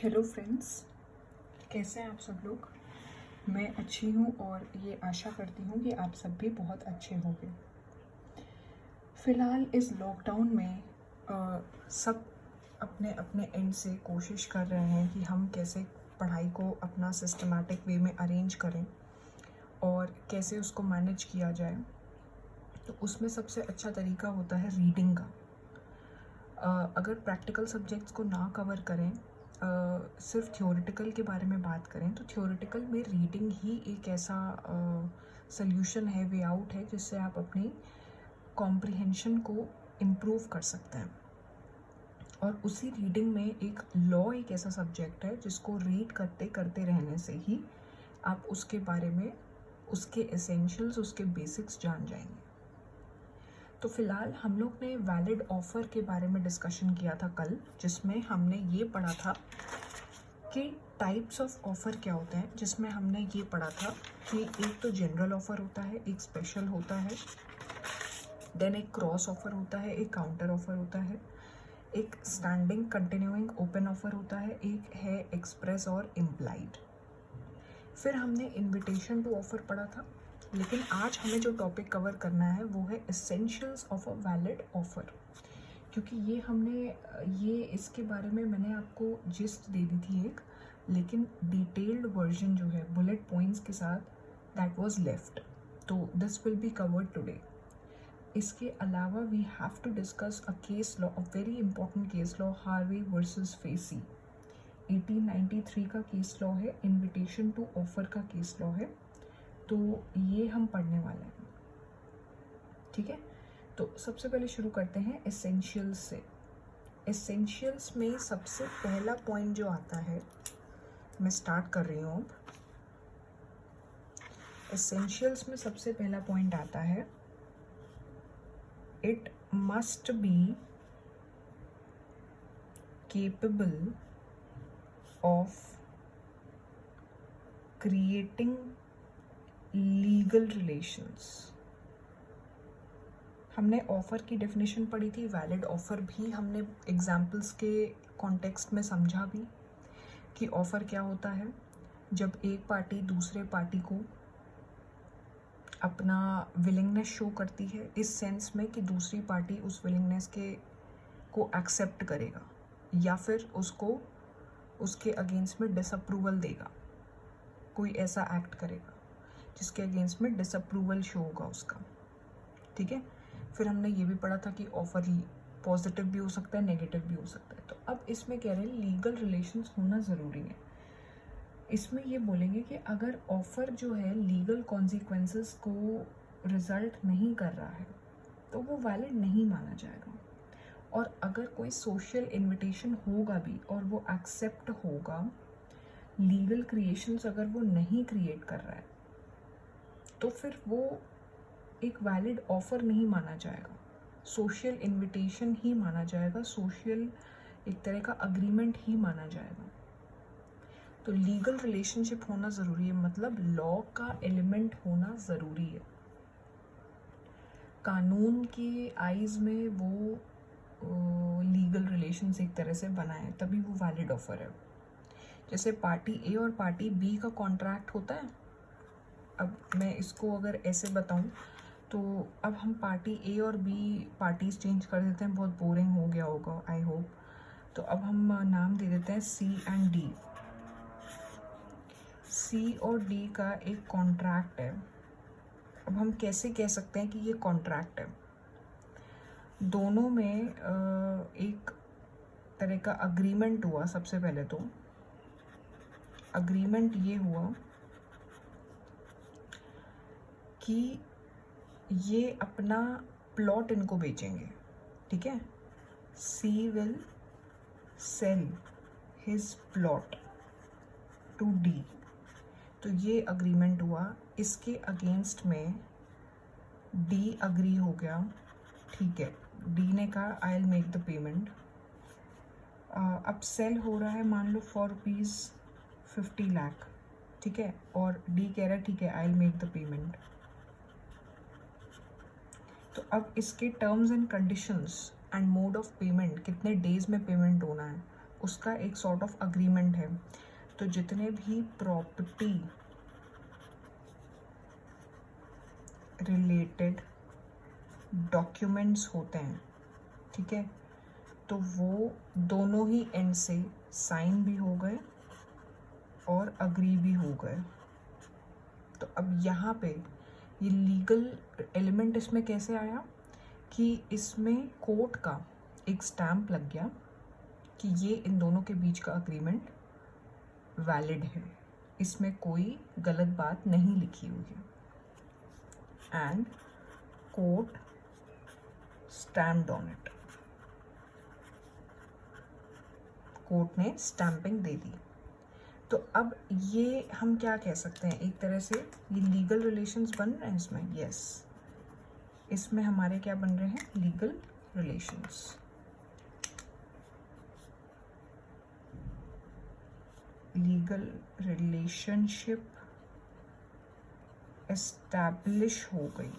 Hello friends, कैसे हैं आप सब लोग। मैं अच्छी हूँ और ये आशा करती हूँ कि आप सब भी बहुत अच्छे होंगे। फ़िलहाल इस लॉकडाउन में सब अपने अपने एंड से कोशिश कर रहे हैं कि हम कैसे पढ़ाई को अपना सिस्टमैटिक वे में अरेंज करें और कैसे उसको मैनेज किया जाए। तो उसमें सबसे अच्छा तरीका होता है रीडिंग का। अगर प्रैक्टिकल सब्जेक्ट्स को ना कवर करें, सिर्फ थ्योरेटिकल के बारे में बात करें तो थ्योरेटिकल में रीडिंग ही एक ऐसा सल्यूशन है, वे आउट है, जिससे आप अपनी कॉम्प्रिहेंशन को इम्प्रूव कर सकते हैं। और उसी रीडिंग में एक ऐसा सब्जेक्ट है जिसको रीड करते करते रहने से ही आप उसके बारे में, उसके एसेंशियल्स, उसके बेसिक्स जान जाएंगे। तो फ़िलहाल हम लोग ने वैलिड ऑफ़र के बारे में डिस्कशन किया था कल, जिसमें हमने ये पढ़ा था कि टाइप्स ऑफ ऑफ़र क्या होते हैं। जिसमें हमने ये पढ़ा था कि एक तो जनरल ऑफ़र होता है, एक स्पेशल होता है, देन एक क्रॉस ऑफ़र होता है, एक काउंटर ऑफ़र होता है, एक स्टैंडिंग कंटिन्यूइंग ओपन ऑफ़र होता है, एक है एक्सप्रेस और इम्प्लाइड। फिर हमने इन्विटेशन टू ऑफ़र पढ़ा था। लेकिन आज हमें जो टॉपिक कवर करना है वो है essentials of a valid offer, क्योंकि ये इसके बारे में मैंने आपको जिस्ट दे दी थी एक, लेकिन डिटेल्ड वर्जन जो है बुलेट पॉइंट्स के साथ, दैट वाज लेफ्ट। तो this will be covered today. इसके अलावा we have to discuss a case law, a very important case law, Harvey versus Facey. 1893 का केस लॉ है, इन्विटेशन टू ऑफ़र का केस लॉ है। तो ये हम पढ़ने वाले हैं, ठीक है। तो सबसे पहले शुरू करते हैं एसेंशियल्स से। एसेंशियल्स में सबसे पहला पॉइंट जो आता है, मैं स्टार्ट कर रही हूँ अब। एसेंशियल्स में सबसे पहला पॉइंट आता है, it must be capable of creating legal relations. हमने ऑफ़र की डेफिनेशन पढ़ी थी, वैलिड ऑफ़र भी हमने एग्जाम्पल्स के कॉन्टेक्स्ट में समझा भी कि ऑफ़र क्या होता है। जब एक पार्टी दूसरे पार्टी को अपना विलिंगनेस शो करती है, इस सेंस में कि दूसरी पार्टी उस विलिंगनेस को एक्सेप्ट करेगा या फिर उसको उसके अगेंस्ट में डिसअप्रूवल देगा, कोई ऐसा एक्ट करेगा जिसके अगेंस्ट में डिसअप्रूवल शो होगा उसका, ठीक है। फिर हमने ये भी पढ़ा था कि ऑफ़र पॉजिटिव भी हो सकता है, नेगेटिव भी हो सकता है। तो अब इसमें कह रहे हैं लीगल रिलेशंस होना ज़रूरी है। इसमें ये बोलेंगे कि अगर ऑफ़र जो है लीगल कॉन्सिक्वेंसेस को रिज़ल्ट नहीं कर रहा है तो वो वैलिड नहीं माना जाएगा। और अगर कोई सोशल इन्विटेशन होगा भी और वो एक्सेप्ट होगा, लीगल क्रिएशंस अगर वो नहीं क्रिएट कर रहा है तो फिर वो एक वैलिड ऑफ़र नहीं माना जाएगा, सोशल इन्विटेशन ही माना जाएगा, सोशल एक तरह का अग्रीमेंट ही माना जाएगा। तो लीगल रिलेशनशिप होना ज़रूरी है, मतलब लॉ का एलिमेंट होना ज़रूरी है। कानून की आइज़ में वो लीगल रिलेशंस एक तरह से बनाए, तभी वो वैलिड ऑफ़र है। जैसे पार्टी ए और पार्टी बी का कॉन्ट्रैक्ट होता है। अब मैं इसको अगर ऐसे बताऊं तो अब हम पार्टी ए और बी पार्टीज चेंज कर देते हैं, बहुत बोरिंग हो गया होगा आई होप। तो अब हम नाम दे देते हैं सी एंड डी। सी और डी का एक कॉन्ट्रैक्ट है। अब हम कैसे कह सकते हैं कि ये कॉन्ट्रैक्ट है? दोनों में एक तरह का अग्रीमेंट हुआ। सबसे पहले तो अग्रीमेंट ये हुआ कि ये अपना प्लॉट इनको बेचेंगे, ठीक है। C will sell his plot to D. तो ये अग्रीमेंट हुआ। इसके अगेंस्ट में डी अग्री हो गया, ठीक है। डी ने कहा I will make the payment. अब सेल हो रहा है मान लो फॉर ₹50 लाख, ठीक है, और डी कह रहा है ठीक है I will make the payment. तो अब इसके terms and conditions and mode of payment, कितने डेज में पेमेंट होना है, उसका एक सॉर्ट ऑफ अग्रीमेंट है। तो जितने भी प्रॉपर्टी रिलेटेड डॉक्यूमेंट्स होते हैं, ठीक है, तो वो दोनों ही एंड से साइन भी हो गए और अग्री भी हो गए। तो अब यहाँ पे ये लीगल एलिमेंट इसमें कैसे आया कि इसमें कोर्ट का एक स्टैम्प लग गया कि ये इन दोनों के बीच का अग्रीमेंट वैलिड है, इसमें कोई गलत बात नहीं लिखी हुई है, and court stamped on it. Court ने स्टैंपिंग दे दी। तो अब ये हम क्या कह सकते हैं, एक तरह से ये लीगल रिलेशंस बन रहे हैं इसमें। यस, इसमें हमारे क्या बन रहे हैं, legal relations. Legal relationship establish हो गई।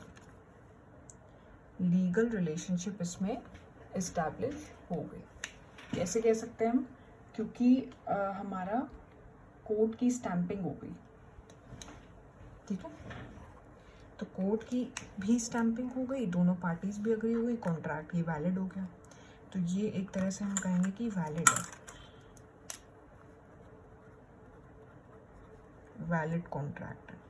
लीगल रिलेशनशिप इसमें एस्टैब्लिश हो गई। कैसे कह सकते हैं हम, क्योंकि हमारा कोर्ट की स्टैंपिंग हो गई, ठीक है। तो कोर्ट की भी स्टैंपिंग हो गई, दोनों पार्टीज भी अग्री हो गई, कॉन्ट्रैक्ट ये वैलिड हो गया। तो ये एक तरह से हम कहेंगे कि वैलिड है, वैलिड कॉन्ट्रैक्ट है।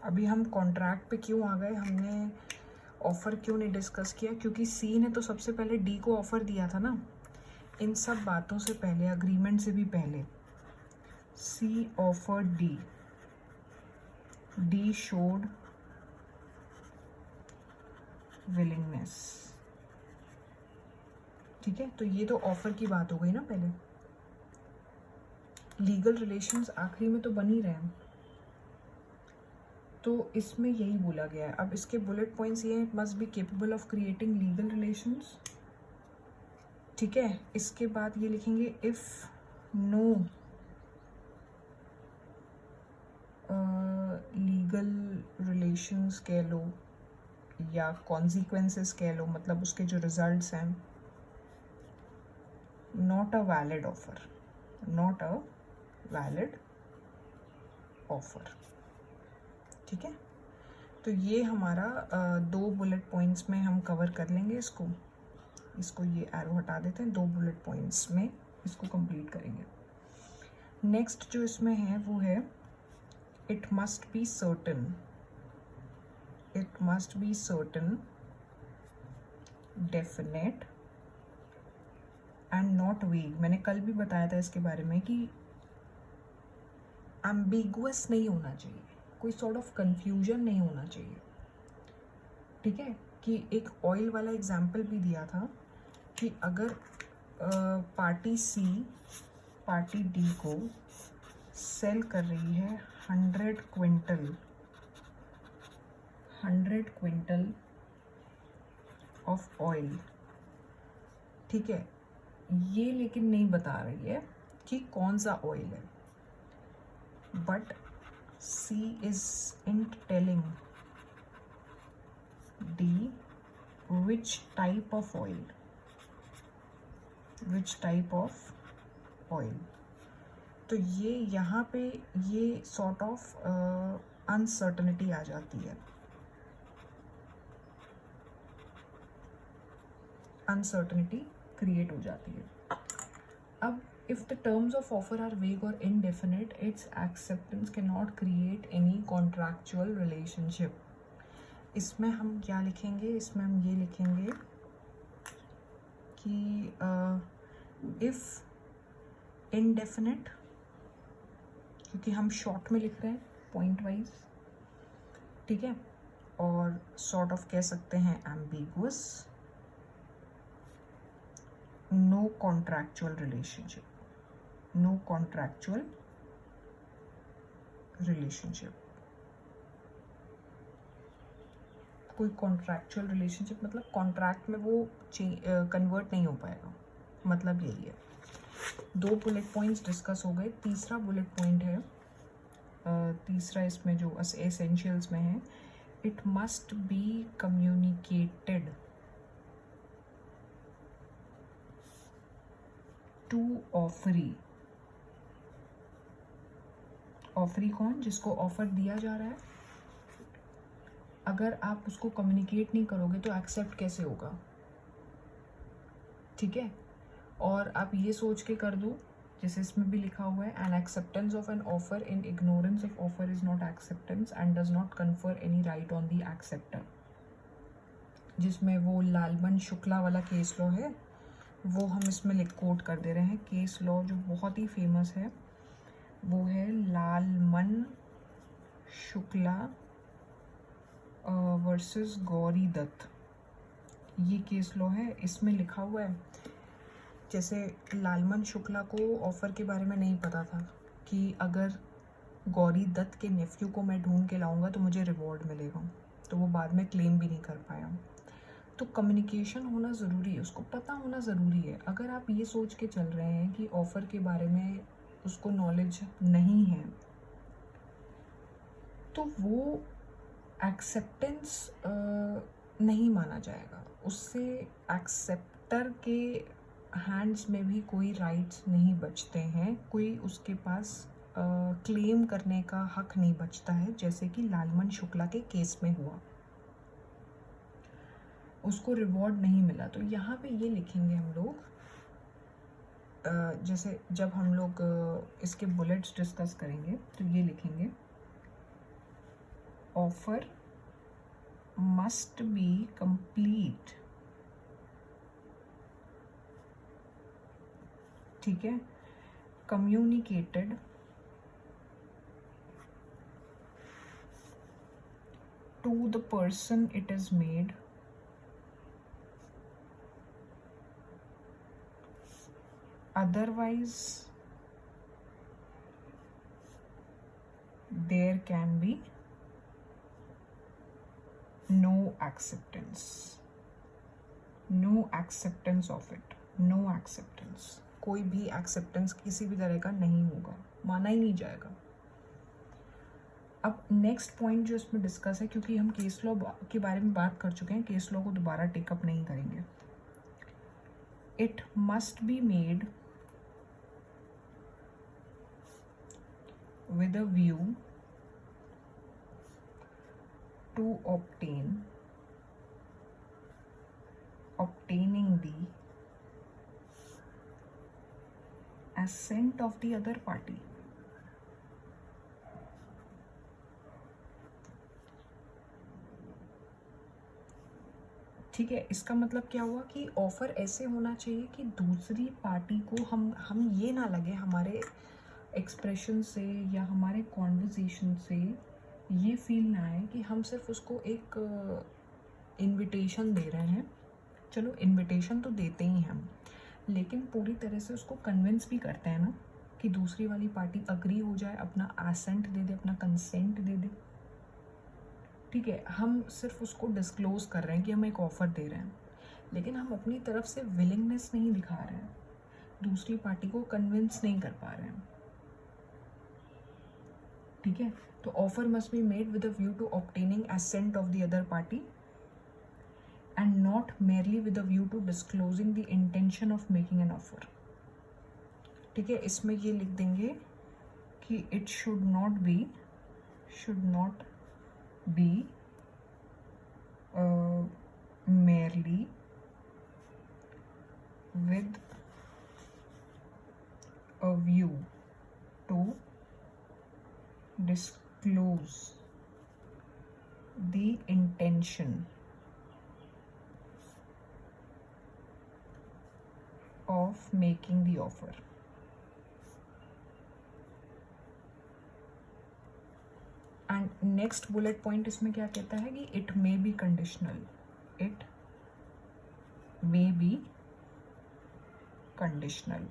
अभी हम कॉन्ट्रैक्ट पे क्यों आ गए, हमने ऑफर क्यों नहीं डिस्कस किया, क्योंकि सी ने तो सबसे पहले डी को ऑफर दिया था ना। इन सब बातों से पहले, अग्रीमेंट से भी पहले, C offer D, D showed willingness, ठीक है। तो ये तो ऑफर की बात हो गई ना पहले। लीगल रिलेशंस आखिरी में तो बन ही रहे हैं, तो इसमें यही बोला गया है। अब इसके बुलेट पॉइंट्स ये हैं, must be capable of creating legal relations, ठीक है। इसके बाद ये लिखेंगे इफ नो लीगल रिलेशंस कह लो या कॉन्सिक्वेंसेस कह लो, मतलब उसके जो रिजल्ट्स हैं, not a valid offer, not a valid offer, ठीक है। तो ये हमारा दो बुलेट पॉइंट्स में हम कवर कर लेंगे इसको ये एरो हटा देते हैं, दो बुलेट पॉइंट्स में इसको कंप्लीट करेंगे। नेक्स्ट जो इसमें है वो है it must be certain, it must be certain, definite and not वेग। मैंने कल भी बताया था इसके बारे में कि एम्बिगुअस नहीं होना चाहिए, कोई सॉर्ट ऑफ कंफ्यूजन नहीं होना चाहिए, ठीक है। कि एक ऑयल वाला एग्जाम्पल भी दिया था कि अगर पार्टी सी पार्टी डी को सेल कर रही है 100 क्विंटल ऑफ ऑयल, ठीक है, ये लेकिन नहीं बता रही है कि कौन सा ऑयल है, but she isn't telling the which type of oil, which type of oil। तो ये यहाँ पे ये sort of uncertainty आ जाती है, uncertainty create हो जाती है। अब if the terms of offer are vague or indefinite, its acceptance cannot create any contractual relationship। इसमें हम क्या लिखेंगे, इसमें हम ये लिखेंगे कि इफ इनडेफिनेट, क्योंकि हम शॉर्ट में लिख रहे हैं पॉइंट वाइज, ठीक है, और सॉर्ट ऑफ कह सकते हैं ambiguous, no contractual relationship, no contractual relationship. कोई कॉन्ट्रैक्चुअल रिलेशनशिप मतलब कॉन्ट्रैक्ट में वो कन्वर्ट नहीं हो पाएगा, मतलब यही है। दो बुलेट पॉइंट्स डिस्कस हो गए। तीसरा बुलेट पॉइंट है, तीसरा इसमें जो एसेंशियल्स में है, it must be communicated to offeree. Offeree कौन? जिसको ऑफर दिया जा रहा है। अगर आप उसको कम्युनिकेट नहीं करोगे तो एक्सेप्ट कैसे होगा? ठीक है, और आप ये सोच के कर दो, जैसे इसमें भी लिखा हुआ है, N acceptance of an offer in ignorance of offer is not acceptance and does not confer any right on the acceptor. जिसमें वो लालमन शुक्ला वाला केस लॉ है, वो हम इसमें कोट कर दे रहे हैं। केस लॉ जो बहुत ही फेमस है वो है लालमन शुक्ला वर्सेस गौरी दत्त। ये केस लॉ है, इसमें लिखा हुआ है, जैसे लालमन शुक्ला को ऑफ़र के बारे में नहीं पता था कि अगर गौरी दत्त के नेफ्यू को मैं ढूंढ के लाऊंगा तो मुझे रिवॉर्ड मिलेगा, तो वो बाद में क्लेम भी नहीं कर पाया। तो कम्युनिकेशन होना ज़रूरी है, उसको पता होना ज़रूरी है। अगर आप ये सोच के चल रहे हैं कि ऑफ़र के बारे में उसको नॉलेज नहीं है तो वो एक्सेप्टेंस नहीं माना जाएगा। उससे एक्सेप्टर के हैंड्स में भी कोई राइट्स नहीं बचते हैं, कोई उसके पास क्लेम करने का हक नहीं बचता है, जैसे कि लालमन शुक्ला के केस में हुआ। उसको रिवॉर्ड नहीं मिला। तो यहाँ पे ये लिखेंगे हम लोग, जैसे जब हम लोग इसके बुलेट्स डिस्कस करेंगे तो ये लिखेंगे, ऑफर मस्ट बी कंप्लीट। ठीक है, communicated to the person it is made, otherwise there can be no acceptance of it, no acceptance। कोई भी एक्सेप्टेंस किसी भी तरह का नहीं होगा, माना ही नहीं जाएगा। अब नेक्स्ट पॉइंट जो इसमें डिस्कस है, क्योंकि हम केस लॉ के बारे में बात कर चुके हैं, केस लॉ को दोबारा टेकअप नहीं करेंगे। It must be made with a view to obtaining the assent of the other party। ठीक है, इसका मतलब क्या हुआ कि ऑफर ऐसे होना चाहिए कि दूसरी पार्टी को हम ये ना लगे, हमारे एक्सप्रेशन से या हमारे कॉन्वर्सेशन से ये फील ना आए कि हम सिर्फ उसको एक इनविटेशन दे रहे हैं। चलो इनविटेशन तो देते ही हैं हम, लेकिन पूरी तरह से उसको कन्विंस भी करते हैं ना, कि दूसरी वाली पार्टी अग्री हो जाए, अपना एसेंट दे दे, अपना कंसेंट दे दे। ठीक है, हम सिर्फ उसको डिस्क्लोज कर रहे हैं कि हम एक ऑफ़र दे रहे हैं, लेकिन हम अपनी तरफ से विलिंगनेस नहीं दिखा रहे हैं, दूसरी पार्टी को कन्विंस नहीं कर पा रहे हैं। ठीक है, तो offer must be made with a view to obtaining assent of the other party and not merely with a view to disclosing the intention of making an offer. ठीक है, इसमें ये लिख देंगे कि it should not be merely with a view to disclose the intention of making the offer। And next bullet point इसमें क्या कहता है कि it may be conditional, it may be conditional.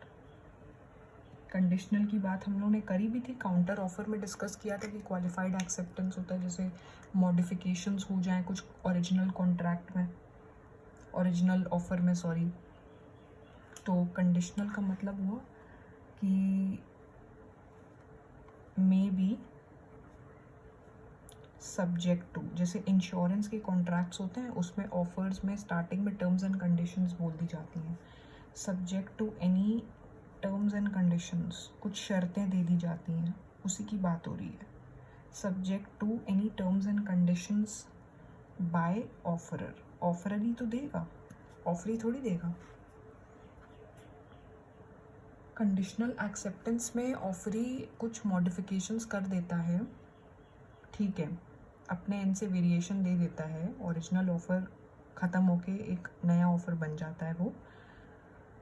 Conditional की बात हम लोगों ने करी भी थी, काउंटर ऑफर में डिस्कस किया था कि क्वालिफाइड एक्सेप्टेंस होता है जैसे मॉडिफिकेशंस हो जाएं कुछ ओरिजिनल कॉन्ट्रैक्ट में, ओरिजिनल ऑफर में सॉरी। तो कंडीशनल का मतलब हुआ कि मे बी सब्जेक्ट टू, जैसे इंश्योरेंस के कॉन्ट्रैक्ट्स होते हैं उसमें ऑफर्स में स्टार्टिंग में टर्म्स एंड कंडीशंस बोल दी जाती हैं, subject to any terms and conditions, कुछ शर्तें दे दी जाती हैं, उसी की बात हो रही है। Subject to any terms and conditions by offeror. Offeror ही तो देगा, ऑफरी थोड़ी देगा। कंडीशनल एक्सेप्टेंस में ऑफरी कुछ मॉडिफिकेशंस कर देता है, ठीक है, अपने एंड से वेरिएशन दे देता है, ओरिजिनल ऑफ़र ख़त्म होके एक नया ऑफ़र बन जाता है, वो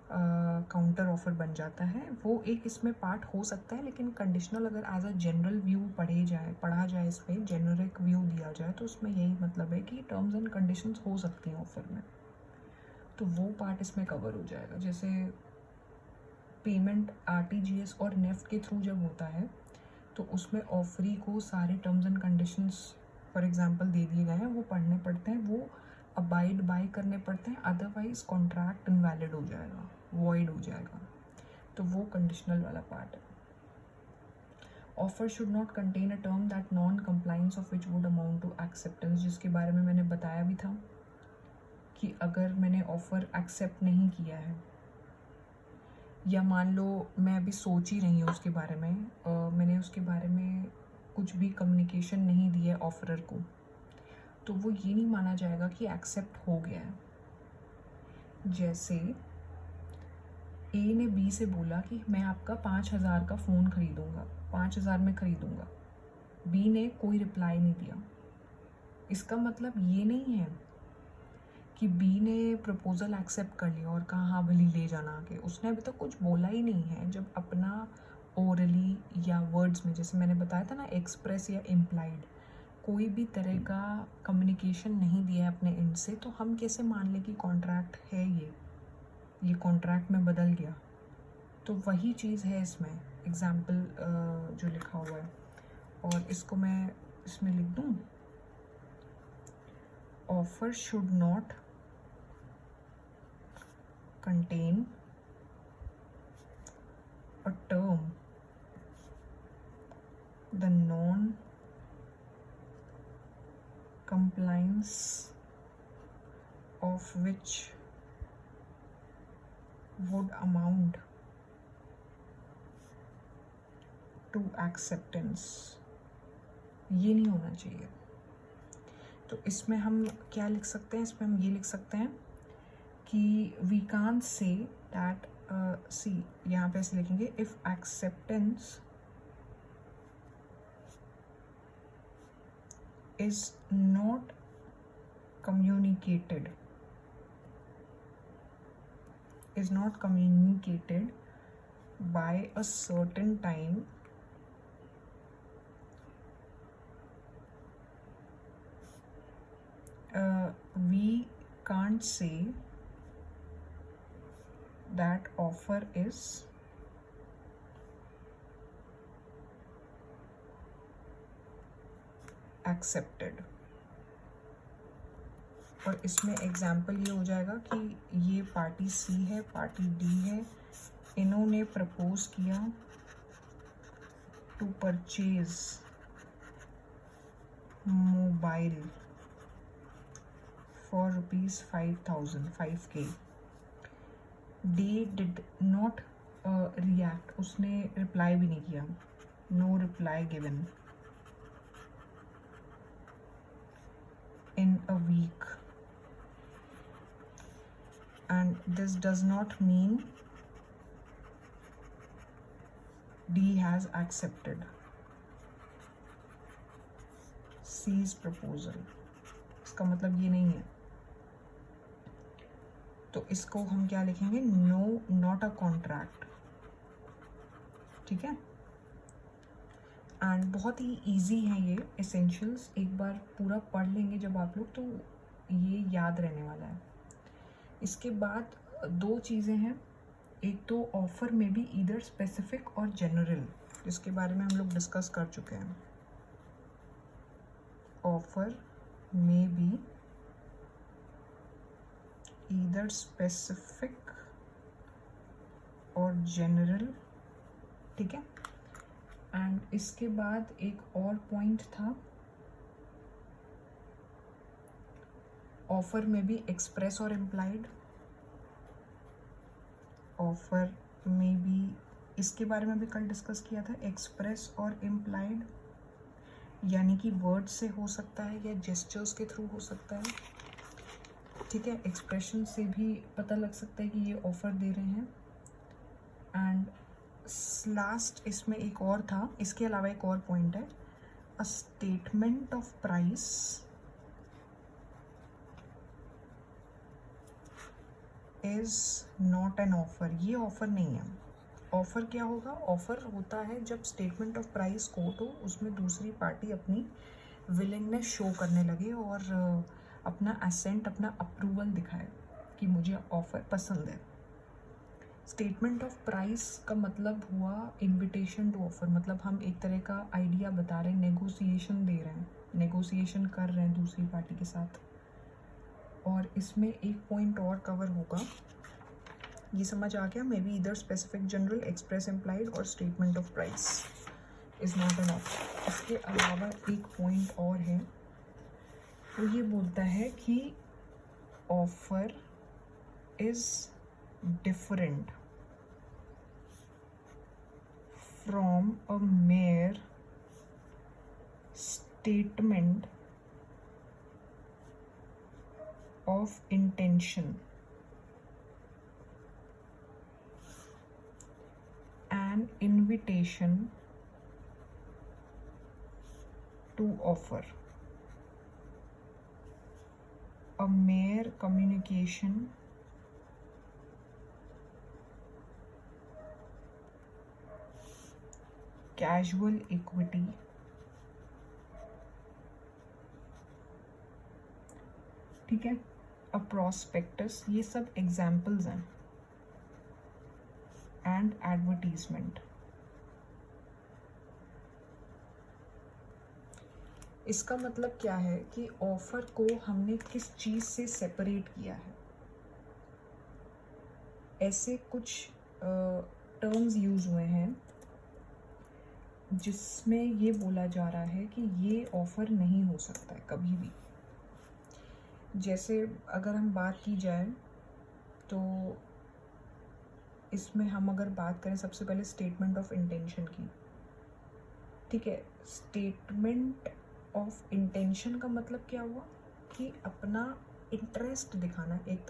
काउंटर ऑफ़र बन जाता है, वो एक इसमें पार्ट हो सकता है। लेकिन कंडीशनल अगर एज अ जनरल व्यू पढ़ा जाए इसमें जेनरिक व्यू दिया जाए तो उसमें यही मतलब है कि टर्म्स एंड कंडीशंस हो सकती हैं ऑफ़र में, तो वो पार्ट इसमें कवर हो जाएगा। जैसे पेमेंट आरटीजीएस और नेफ्ट के थ्रू जब होता है तो उसमें ऑफरी को सारे terms and conditions for example दे दिए गए हैं, वो पढ़ने पड़ते हैं, वो अबाइड बाय करने पड़ते हैं, अदरवाइज कॉन्ट्रैक्ट इनवैलिड हो जाएगा, वॉइड हो जाएगा। तो वो कंडीशनल वाला पार्ट है। Offer should not contain a term that non compliance of which would amount to acceptance, जिसके बारे में मैंने बताया भी था कि अगर मैंने ऑफ़र एक्सेप्ट नहीं किया है, या मान लो मैं अभी सोच ही रही हूँ उसके बारे में, मैंने उसके बारे में कुछ भी कम्युनिकेशन नहीं दी है ऑफरर को, तो वो ये नहीं माना जाएगा कि एक्सेप्ट हो गया है। जैसे ए ने बी से बोला कि मैं आपका 5,000 का फ़ोन खरीदूँगा, 5,000 में खरीदूँगा, बी ने कोई रिप्लाई नहीं दिया। इसका मतलब ये नहीं है कि बी ने प्रपोज़ल एक्सेप्ट कर लिया और कहा हाँ भली ले जाना आके, उसने अभी तक कुछ बोला ही नहीं है। जब अपना ओरली या वर्ड्स में, जैसे मैंने बताया था ना, एक्सप्रेस या इम्प्लाइड, कोई भी तरह का कम्युनिकेशन नहीं दिया है अपने एंड से, तो हम कैसे मान लें कि कॉन्ट्रैक्ट है, ये कॉन्ट्रैक्ट में बदल गया। तो वही चीज़ है इसमें, एग्जाम्पल जो लिखा हुआ है, और इसको मैं इसमें लिख दूँ, offer should not contain a term the non-compliance of which would amount to acceptance। ये नहीं होना चाहिए। तो इसमें हम क्या लिख सकते हैं, इसमें हम ये लिख सकते हैं कि वी कांट से दैट, सी यहाँ पे ऐसे लिखेंगे, if acceptance is not communicated by a certain time, we can't say that offer is accepted। और इसमें एग्जाम्पल ये हो जाएगा कि ये पार्टी सी है, पार्टी डी है, इन्होंने प्रपोज किया to purchase mobile for ₹5,000, 5K। The did not react, उसने रिप्लाई भी नहीं किया, no reply given in a week, and this does not mean D has accepted C's proposal। इसका मतलब ये नहीं है। तो इसको हम क्या लिखेंगे, नो नॉट अ कॉन्ट्रैक्ट, ठीक है। एंड बहुत ही इजी है ये एसेंशियल्स, एक बार पूरा पढ़ लेंगे जब आप लोग तो ये याद रहने वाला है। इसके बाद दो चीज़ें हैं, एक तो ऑफ़र में भी ईदर स्पेसिफिक और जनरल, जिसके बारे में हम लोग डिस्कस कर चुके हैं। ऑफ़र में भी ईदर स्पेसिफिक और जनरल, ठीक है। एंड इसके बाद एक और पॉइंट था, ऑफर में भी एक्सप्रेस और इम्प्लाइड, ऑफर मे बी इसके बारे में भी कल डिस्कस किया था, एक्सप्रेस और इम्प्लाइड, यानी कि वर्ड से हो सकता है या जेस्चर्स के थ्रू हो सकता है। ठीक है, एक्सप्रेशन से भी पता लग सकता है कि ये ऑफ़र दे रहे हैं। एंड लास्ट इसमें एक और था, इसके अलावा एक और पॉइंट है, a statement of price is not an offer. ये ऑफ़र नहीं है। ऑफ़र क्या होगा? ऑफ़र होता है जब स्टेटमेंट ऑफ प्राइस कोट हो, उसमें दूसरी पार्टी अपनी विलिंगनेस शो करने लगे और अपना असेंट, अपना अप्रूवल दिखाए कि मुझे ऑफ़र पसंद है। स्टेटमेंट ऑफ प्राइस का मतलब हुआ इनविटेशन टू ऑफ़र, मतलब हम एक तरह का आइडिया बता रहे हैं, नेगोशिएशन दे रहे हैं, नेगोशिएशन कर रहे हैं दूसरी पार्टी के साथ। और इसमें एक पॉइंट और कवर होगा, ये समझ आ गया, मे बी इधर स्पेसिफिक, जनरल, एक्सप्रेस, इम्प्लाइड और statement of price is not an offer. इसके अलावा एक पॉइंट और है, वो ये बोलता है कि offer is different from a mayor statement of intention and invitation to offer. A mere communication casual equity ठीक है, अ प्रोस्पेक्टस, ये सब एग्जाम्पल्स हैं, एंड एडवर्टीजमेंट। इसका मतलब क्या है कि ऑफर को हमने किस चीज़ से सेपरेट किया है। ऐसे कुछ टर्म्स यूज हुए हैं जिसमें ये बोला जा रहा है कि ये ऑफर नहीं हो सकता है कभी भी। जैसे अगर हम बात की जाए तो इसमें हम अगर बात करें सबसे पहले स्टेटमेंट ऑफ इंटेंशन की, ठीक है, स्टेटमेंट ऑफ इंटेंशन का मतलब क्या हुआ कि अपना इंटरेस्ट दिखाना, एक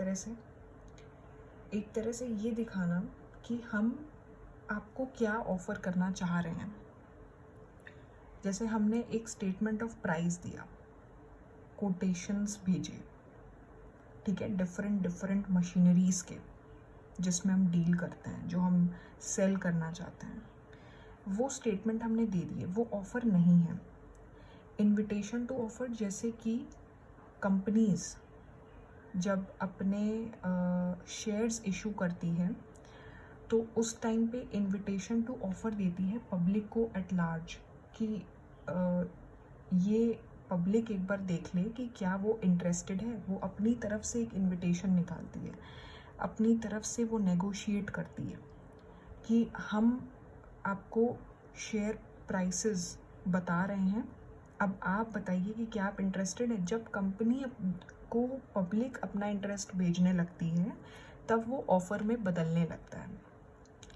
तरह से ये दिखाना कि हम आपको क्या ऑफ़र करना चाह रहे हैं। जैसे हमने एक स्टेटमेंट ऑफ प्राइस दिया, कोटेशंस भेजे, ठीक है, डिफरेंट मशीनरीज़ के जिसमें हम डील करते हैं, जो हम सेल करना चाहते हैं, वो स्टेटमेंट हमने दे दिए, वो ऑफ़र नहीं है। इनविटेशन टू ऑफ़र, जैसे कि कंपनीज़ जब अपने शेयर्स इशू करती हैं तो उस टाइम पे इनविटेशन टू ऑफ़र देती है पब्लिक को एट लार्ज कि ये पब्लिक एक बार देख ले कि क्या वो इंटरेस्टेड है। वो अपनी तरफ से एक इनविटेशन निकालती है, अपनी तरफ से वो नेगोशिएट करती है कि हम आपको शेयर प्राइसेस बता रहे हैं, अब आप बताइए कि क्या आप इंटरेस्टेड है। जब कंपनी को पब्लिक अपना इंटरेस्ट भेजने लगती है तब वो ऑफ़र में बदलने लगता है,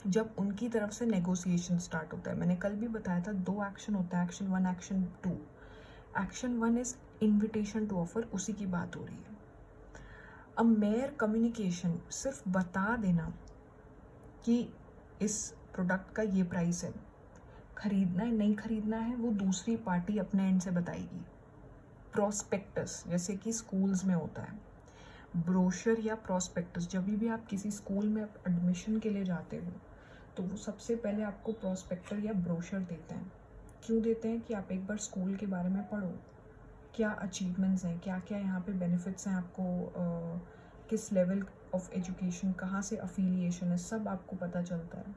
जब उनकी तरफ से नेगोशिएशन स्टार्ट होता है। मैंने कल भी बताया था 2 एक्शन होता है, action 1, action 2। Action 1 is invitation to offer, उसी की बात हो रही है। अब मेयर कम्युनिकेशन, सिर्फ बता देना कि इस प्रोडक्ट का ये प्राइस है, खरीदना है नहीं खरीदना है वो दूसरी पार्टी अपने एंड से बताएगी। प्रोस्पेक्टस, जैसे कि स्कूल्स में होता है, ब्रोशर या प्रोस्पेक्टस, जब भी आप किसी स्कूल में एडमिशन के लिए जाते हो तो वो सबसे पहले आपको प्रोस्पेक्टर या ब्रोशर देते हैं। क्यों देते हैं? कि आप एक बार स्कूल के बारे में पढ़ो, क्या अचीवमेंट्स हैं, क्या क्या यहाँ पे बेनिफिट्स हैं आपको, किस लेवल ऑफ एजुकेशन, कहाँ से अफिलिएशन है, सब आपको पता चलता है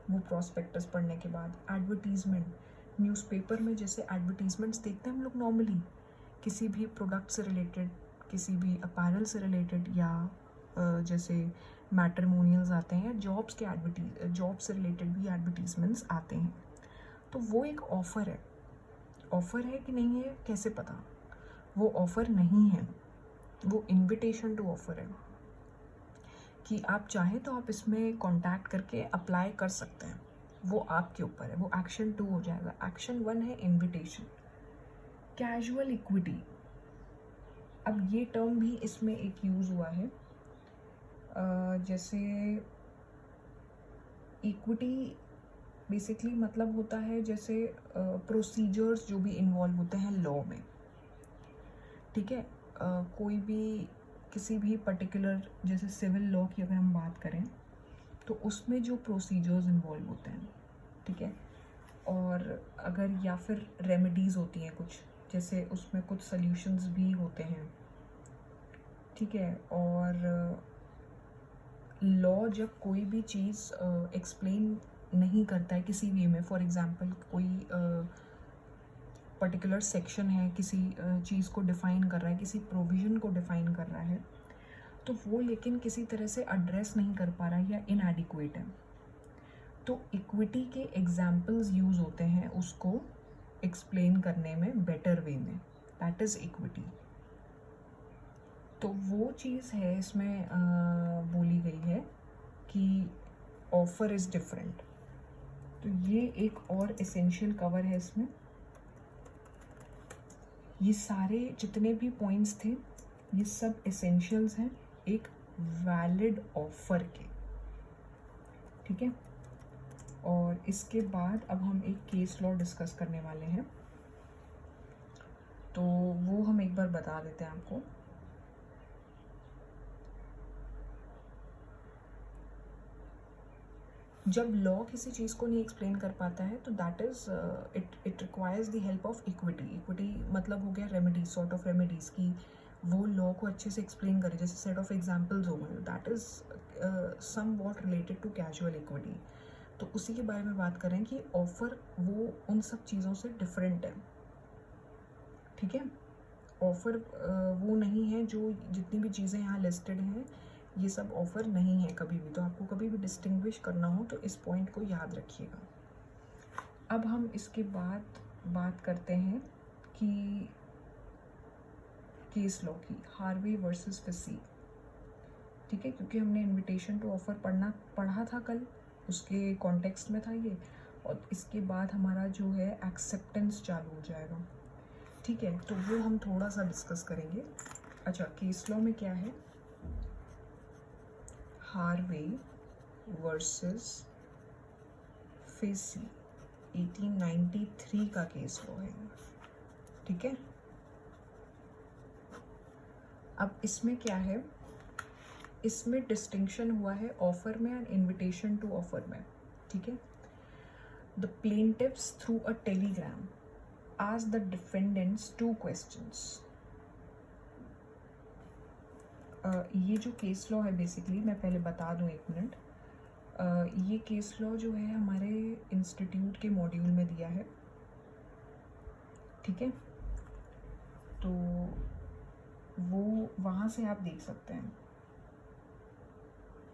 वो प्रोस्पेक्टस पढ़ने के बाद। एडवर्टीज़मेंट, न्यूज़पेपर में जैसे एडवर्टीज़मेंट्स देखते हैं हम लोग नॉर्मली, किसी भी प्रोडक्ट से रिलेटेड, किसी भी अपैरल से रिलेटेड, या जैसे मैट्रिमोनियल्स आते हैं, या जॉब से रिलेटेड भी एडवर्टीज़मेंट्स आते हैं। तो वो एक ऑफ़र है। ऑफ़र है कि नहीं है कैसे पता? वो ऑफ़र नहीं है, वो इनविटेशन टू ऑफ़र है कि आप चाहें तो आप इसमें कांटेक्ट करके अप्लाई कर सकते हैं, वो आपके ऊपर है, वो एक्शन 2 हो जाएगा। एक्शन 1 है इनविटेशन। कैजुअल इक्विटी, अब ये टर्म भी इसमें एक यूज़ हुआ है। जैसे इक्विटी बेसिकली मतलब होता है जैसे प्रोसीजर्स जो भी इन्वॉल्व होते हैं लॉ में, ठीक है। कोई भी किसी भी पर्टिकुलर, जैसे सिविल लॉ की अगर हम बात करें तो उसमें जो प्रोसीजर्स इन्वॉल्व होते हैं, ठीक है। और अगर या फिर रेमेडीज़ होती हैं कुछ, जैसे उसमें कुछ सॉल्यूशंस भी होते हैं, ठीक है। और लॉ जब कोई भी चीज़ एक्सप्लेन नहीं करता है किसी वे में, फॉर एग्जांपल कोई पर्टिकुलर सेक्शन है, किसी चीज़ को डिफ़ाइन कर रहा है, किसी प्रोविज़न को डिफ़ाइन कर रहा है, तो वो लेकिन किसी तरह से एड्रेस नहीं कर पा रहा है या इनएडिक्वेट है, तो इक्विटी के एग्जाम्पल्स यूज़ होते हैं उसको एक्सप्लेन करने में बेटर वे में, दैट इज़ इक्विटी। तो वो चीज़ है इसमें बोली गई है कि ऑफर इज़ डिफरेंट। तो ये एक और एसेंशियल कवर है इसमें। ये सारे जितने भी पॉइंट्स थे ये सब एसेंशियल्स हैं एक वैलिड ऑफर के, ठीक है। और इसके बाद अब हम एक केस लॉ डिस्कस करने वाले हैं, तो वो हम एक बार बता देते हैं आपको। जब लॉ किसी चीज़ को नहीं एक्सप्लेन कर पाता है तो that is it requires the help of equity. Equity मतलब हो गया रेमेडीज, सॉर्ट ऑफ रेमेडीज़ की वो लॉ को अच्छे से एक्सप्लेन करे, जैसे सेट ऑफ एग्जांपल्स हो गए, that is somewhat related to casual equity. तो उसी के बारे में बात करें कि ऑफ़र वो उन सब चीज़ों से डिफरेंट है, ठीक है। ऑफ़र वो नहीं है जो जितनी भी चीज़ें यहाँ लिस्टेड हैं ये सब ऑफ़र नहीं है कभी भी। तो आपको कभी भी डिस्टिंग्विश करना हो तो इस पॉइंट को याद रखिएगा। अब हम इसके बाद बात करते हैं कि केस लॉ की, हार्वे वर्सेस फिशी, ठीक है। क्योंकि हमने इनविटेशन टू ऑफ़र पढ़ा था कल, उसके कॉन्टेक्स्ट में था ये, और इसके बाद हमारा जो है एक्सेप्टेंस चालू हो जाएगा, ठीक है। तो वो हम थोड़ा सा डिस्कस करेंगे। अच्छा, केस लॉ में क्या है, हार्वे वर्सेस फिशी 1893 का केस लॉ है, ठीक है। अब इसमें क्या है, इसमें डिस्टिंक्शन हुआ है ऑफर में एंड इनविटेशन टू ऑफर में, ठीक है। The plaintiffs through a telegram ask the defendants two questions। ये जो केस लॉ है बेसिकली, मैं पहले बता दूं एक मिनट, ये केस लॉ जो है हमारे इंस्टीट्यूट के मॉड्यूल में दिया है, ठीक है। तो वो वहाँ से आप देख सकते हैं,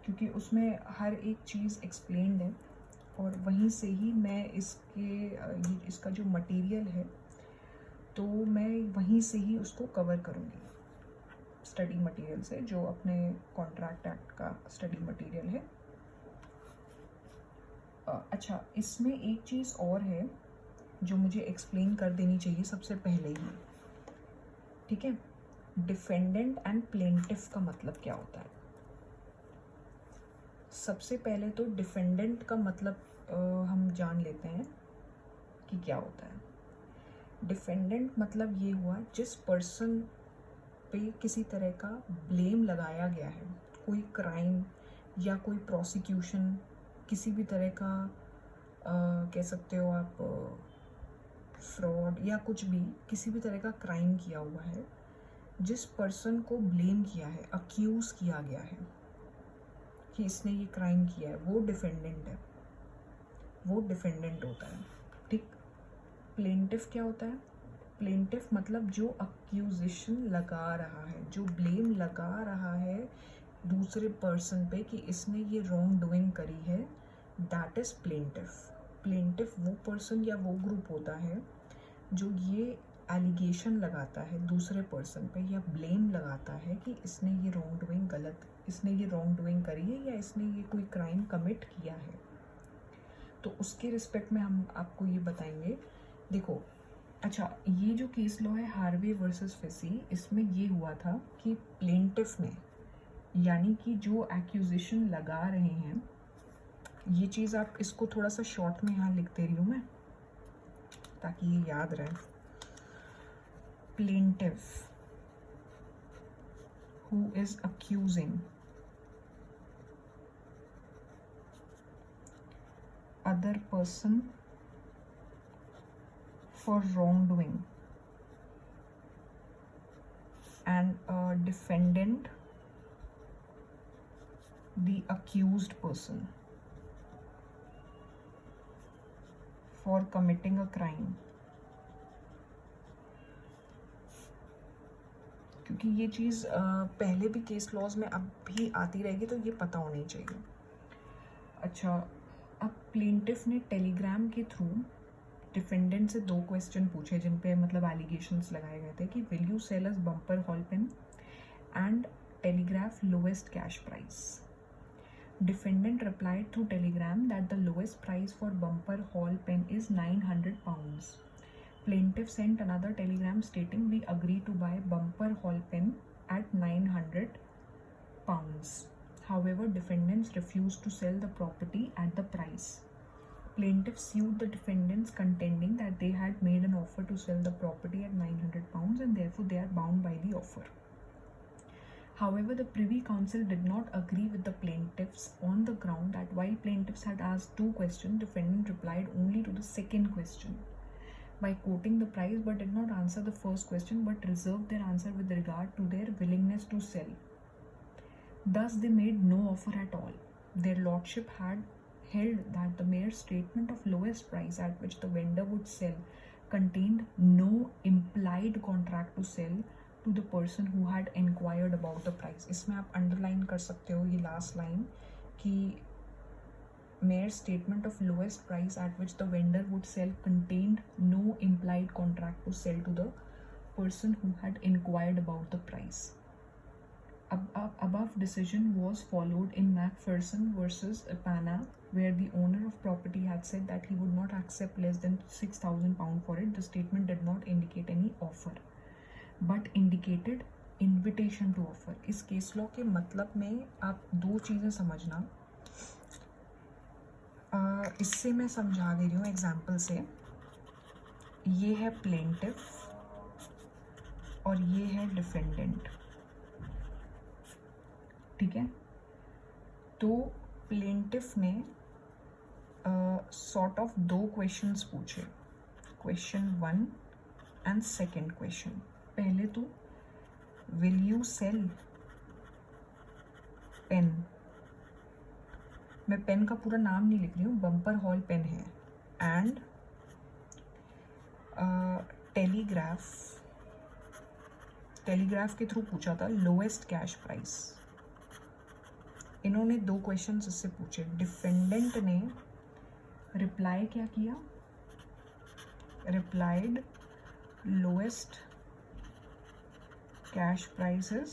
क्योंकि उसमें हर एक चीज़ एक्सप्लेन्ड है, और वहीं से ही मैं इसका जो मटेरियल है तो मैं वहीं से ही उसको कवर करूँगी, स्टडी मटेरियल से, जो अपने कॉन्ट्रैक्ट एक्ट का स्टडी मटेरियल है। अच्छा, इसमें एक चीज़ और है जो मुझे एक्सप्लेन कर देनी चाहिए सबसे पहले ही, ठीक है। डिफेंडेंट एंड प्लेंटिफ का मतलब क्या होता है। सबसे पहले तो डिफेंडेंट का मतलब हम जान लेते हैं कि क्या होता है। डिफेंडेंट मतलब ये हुआ जिस पर्सन पे किसी तरह का ब्लेम लगाया गया है, कोई क्राइम या कोई प्रोसिक्यूशन, किसी भी तरह का कह सकते हो आप फ्रॉड या कुछ भी, किसी भी तरह का क्राइम किया हुआ है, जिस पर्सन को ब्लेम किया है, अक्यूज़ किया गया है कि इसने ये क्राइम किया है, वो डिफेंडेंट है, वो डिफेंडेंट होता है, ठीक। प्लेंटिफ क्या होता है, प्लेंटिफ मतलब जो अक्यूजेशन लगा रहा है, जो ब्लेम लगा रहा है दूसरे पर्सन पे कि इसने ये रॉन्ग डूइंग करी है, दैट इज़ प्लेंटिफ। प्लेंटिफ वो पर्सन या वो ग्रुप होता है जो ये एलिगेशन लगाता है दूसरे पर्सन पे या ब्लेम लगाता है कि इसने ये रॉन्ग डूइंग गलत इसने ये रॉन्ग डूइंग करी है या इसने ये कोई क्राइम कमिट किया है। तो उसके रिस्पेक्ट में हम आपको ये बताएंगे। देखो, अच्छा, ये जो केस लॉ है हार्वे वर्सेस फेसी, इसमें ये हुआ था कि प्लेंटिफ ने, यानी कि जो एक्यूजिशन लगा रहे हैं, ये चीज़ आप इसको थोड़ा सा शॉर्ट में यहाँ लिख दे रही हूँ मैं ताकि ये याद रहे। Plaintiff who is accusing other person for wrongdoing and a defendant, the accused person, for committing a crime। क्योंकि ये चीज़ पहले भी केस लॉज में अब भी आती रहेगी, तो ये पता होनी चाहिए। अच्छा, अब प्लेंटिफ ने टेलीग्राम के थ्रू डिफेंडेंट से 2 क्वेश्चन पूछे जिन पे मतलब एलिगेशंस लगाए गए थे कि will you sell us Bumper Hall Pen and telegraph lowest cash price. Defendant replied through telegram that the lowest price for Bumper Hall Pen is 900 pounds। Plaintiff sent another telegram stating we agree to buy bumper hall pen at 900 pounds. However, defendants refused to sell the property at the price. Plaintiff sued the defendants contending that they had made an offer to sell the property at 900 pounds and therefore they are bound by the offer. However, the Privy Council did not agree with the plaintiffs on the ground that while plaintiffs had asked 2 questions, defendant replied only to the second question by quoting the price but did not answer the first question but reserved their answer with regard to their willingness to sell. Thus, they made no offer at all. Their lordship had held that the mere statement of lowest price at which the vendor would sell contained no implied contract to sell to the person who had inquired about the price। इसमें आप underline कर सकते हो ये last line कि mere statement of lowest price at which the vendor would sell contained no implied contract to sell to the person who had inquired about the price। Above decision was followed in Macpherson versus Ipana, where the owner of property had said that he would not accept less than 6,000 pounds for it। The statement did not indicate any offer but indicated invitation to offer। इस case law के मतलब में आप 2 चीज़ें समझना। इससे मैं समझा दे रही हूँ एग्जाम्पल से। ये है प्लेंटिफ और ये है डिफेंडेंट, ठीक है। तो प्लेंटिफ ने सॉर्ट ऑफ 2 क्वेश्चंस पूछे, क्वेश्चन 1 एंड सेकेंड क्वेश्चन। पहले तो विल यू सेल पेन, मैं पेन का पूरा नाम नहीं लिख रही हूँ, बम्पर हॉल पेन है, एंड टेलीग्राफ के थ्रू पूछा था लोएस्ट कैश प्राइस। इन्होंने 2 क्वेश्चंस इससे पूछे। डिफेंडेंट ने रिप्लाई क्या किया, replied lowest cash price is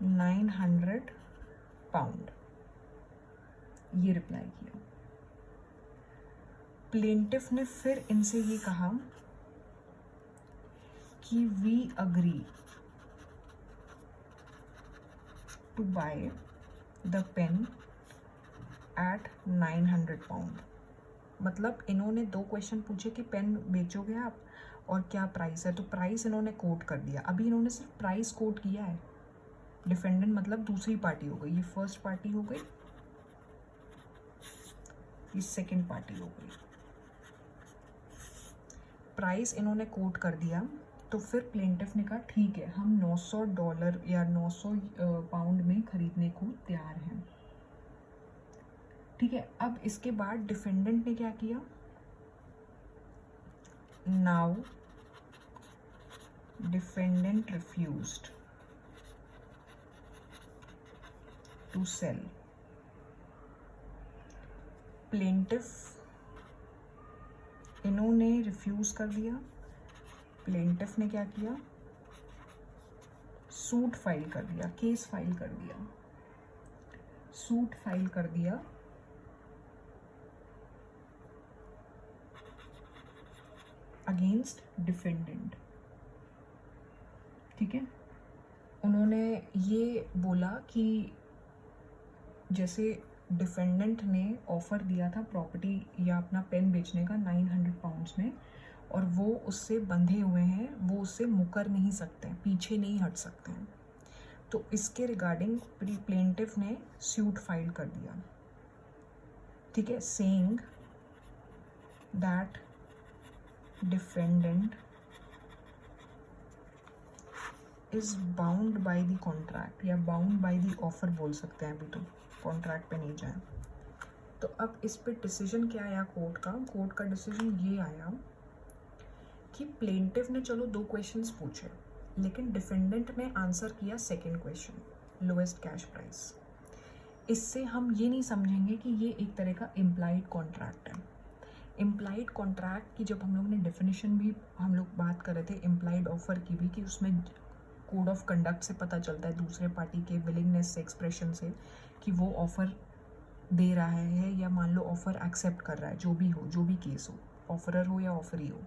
900 pound, ये रिप्लाई किया। प्लेंटिफ ने फिर इनसे ये कहा कि we agree to buy the pen at 900 pound। मतलब इन्होंने 2 क्वेश्चन पूछे कि पेन बेचोगे आप और क्या प्राइस है, तो प्राइस इन्होंने कोट कर दिया। अभी इन्होंने सिर्फ प्राइस कोट किया है। डिफेंडेंट मतलब दूसरी पार्टी हो गई, ये फर्स्ट पार्टी हो गई, ये सेकंड पार्टी हो गई। प्राइस इन्होंने कोट कर दिया, तो फिर प्लेंटिफ ने कहा ठीक है, हम $900 या 900 पाउंड में खरीदने को तैयार हैं, ठीक है। अब इसके बाद डिफेंडेंट ने क्या किया, now defendant refused to sell. Plaintiff, इन्होंने रिफ्यूज कर दिया, प्लेंटिफ ने क्या किया, सूट फाइल कर दिया, केस फाइल कर दिया, सूट फाइल कर दिया अगेंस्ट डिफेंडेंट। ठीक है, उन्होंने ये बोला कि जैसे डिफेंडेंट ने ऑफर दिया था प्रॉपर्टी या अपना पेन बेचने का 900 पाउंड्स में, और वो उससे बंधे हुए हैं, वो उससे मुकर नहीं सकते, पीछे नहीं हट सकते हैं। तो इसके रिगार्डिंग प्लेंटिफ ने सूट फाइल कर दिया। ठीक है, saying that defendant is bound by the contract, या बाउंड बाय द ऑफर बोल सकते हैं, अभी तो कॉन्ट्रैक्ट पे नहीं जाए। तो अब इस पे डिसीजन क्या आया कोर्ट का? कोर्ट का डिसीजन ये आया कि प्लेंटिफ ने चलो 2 क्वेश्चंस पूछे, लेकिन डिफेंडेंट ने आंसर किया second question, lowest cash price. इससे हम ये नहीं समझेंगे कि ये एक तरह का इम्प्लाइड कॉन्ट्रैक्ट है। इम्प्लाइड कॉन्ट्रैक्ट की जब हम लोग ने डेफिनेशन भी हम लोग बात कर रहे थे इम्प्लाइड ऑफर की भी, कि उसमें कोड ऑफ कंडक्ट से पता चलता है, दूसरे पार्टी के विलिंगनेस से, एक्सप्रेशन से, कि वो ऑफ़र दे रहा है या मान लो ऑफ़र एक्सेप्ट कर रहा है, जो भी हो, जो भी केस हो, ऑफरर हो या ऑफरी हो।